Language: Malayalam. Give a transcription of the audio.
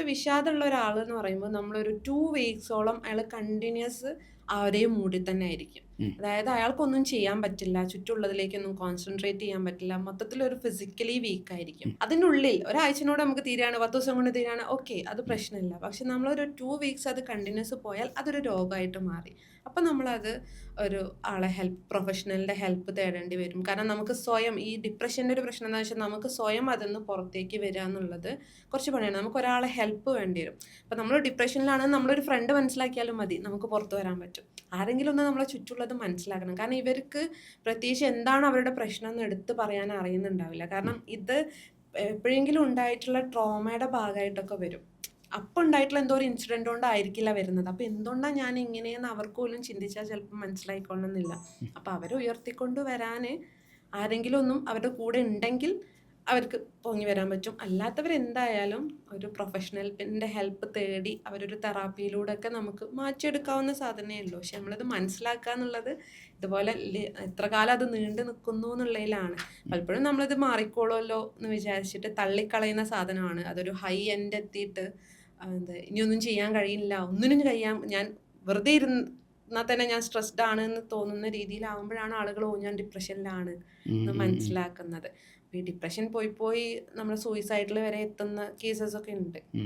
ഒരു വിഷാദമുള്ള ഒരാൾ എന്ന് പറയുമ്പോൾ നമ്മളൊരു 2 വീക്സോളം അയാൾ കണ്ടിന്യൂസ് ആ ഒരേ മൂഡിൽ തന്നെ ആയിരിക്കും. ഉം. അതായത് അയാൾക്കൊന്നും ചെയ്യാൻ പറ്റില്ല, ചുറ്റുമുള്ളതിലേക്കൊന്നും കോൺസെൻട്രേറ്റ് ചെയ്യാൻ പറ്റില്ല, മൊത്തത്തിലൊരു ഫിസിക്കലി വീക്ക് ആയിരിക്കും. ഉം. അതിനുള്ളിൽ ഒരാഴ്ചനോട് നമുക്ക് തീരാണ്, 10 ദിവസം കൊണ്ട് തീരാണ്, ഓക്കെ, അത് പ്രശ്നമില്ല. പക്ഷെ നമ്മളൊരു 2 വീക്സ് അത് കണ്ടിന്യൂസ് പോയാൽ അതൊരു രോഗമായിട്ട് മാറി. അപ്പം നമ്മളത് ഒരു പ്രൊഫഷണലിന്റെ ഹെൽപ്പ് തേടേണ്ടി വരും. കാരണം നമുക്ക് സ്വയം ഈ ഡിപ്രഷന്റെ ഒരു പ്രശ്നം എന്താ വെച്ചാൽ നമുക്ക് സ്വയം അതിന്ന് പുറത്തേക്ക് വരിക എന്നുള്ളത് കുറച്ച് പണിയാണ്. നമുക്ക് ഒരാളെ ഹെൽപ്പ് വേണ്ടി വരും. അപ്പം നമ്മൾ ഡിപ്രഷനിലാണെന്ന് നമ്മളൊരു ഫ്രണ്ട് മനസ്സിലാക്കിയാലും മതി, നമുക്ക് പുറത്ത് വരാൻ പറ്റും. ആരെങ്കിലും ഒന്ന് നമ്മളെ ചുറ്റുള്ളത് മനസ്സിലാക്കണം. കാരണം ഇവർക്ക് പ്രത്യേകിച്ച് എന്താണ് അവരുടെ പ്രശ്നം എന്ന് എടുത്ത് പറയാൻ അറിയുന്നുണ്ടാവില്ല. കാരണം ഇത് എപ്പോഴെങ്കിലും ഉണ്ടായിട്ടുള്ള ട്രോമയുടെ ഭാഗമായിട്ടൊക്കെ വരും. അപ്പം ഉണ്ടായിട്ടുള്ള എന്തോ ഒരു ഇൻസിഡന്റ് കൊണ്ടായിരിക്കില്ല വരുന്നത്. അപ്പം എന്തുകൊണ്ടാണ് ഞാൻ ഇങ്ങനെയെന്ന് അവർക്ക് പോലും ചിന്തിച്ചാൽ ചിലപ്പോൾ മനസ്സിലായിക്കൊള്ളണമെന്നില്ല. അപ്പം അവരെ ഉയർത്തിക്കൊണ്ട് വരാൻ ആരെങ്കിലും ഒന്നും അവരുടെ കൂടെ ഉണ്ടെങ്കിൽ അവർക്ക് പൊങ്ങി വരാൻ പറ്റും. അല്ലാത്തവരെന്തായാലും ഒരു പ്രൊഫഷണലിന്റെ ഹെൽപ്പ് തേടി അവരൊരു തെറാപ്പിയിലൂടെ ഒക്കെ നമുക്ക് മാറ്റിയെടുക്കാവുന്ന സാധനമേ ഉള്ളൂ. പക്ഷെ നമ്മളത് മനസ്സിലാക്കുക എന്നുള്ളത് ഇതുപോലെ എത്ര കാലം അത് നീണ്ടു നിൽക്കുന്നു എന്നുള്ളതിലാണ്. പലപ്പോഴും നമ്മളിത് മാറിക്കോളുമല്ലോ എന്ന് വിചാരിച്ചിട്ട് തള്ളിക്കളയുന്ന സാധനമാണ്. അതൊരു ഹൈ എൻഡ് എത്തിയിട്ട് ഇനിയൊന്നും ചെയ്യാൻ കഴിയില്ല, ഒന്നിനും കഴിയാൻ ഞാൻ വെറുതെ ഇരുന്നാൽ തന്നെ ഞാൻ സ്ട്രെസ്ഡ് ആണ് എന്ന് തോന്നുന്ന രീതിയിലാവുമ്പോഴാണ് ആളുകൾ ഞാൻ ഡിപ്രഷനിലാണ് ഉം. എന്ന് ഉം. ഉം. മനസ്സിലാക്കുന്നത്. ഈ ഡിപ്രഷൻ പോയി പോയി നമ്മൾ സൂയിസൈഡിൽ വരെ എത്തുന്ന കേസസ് ഒക്കെ ഉണ്ട്. ഉം.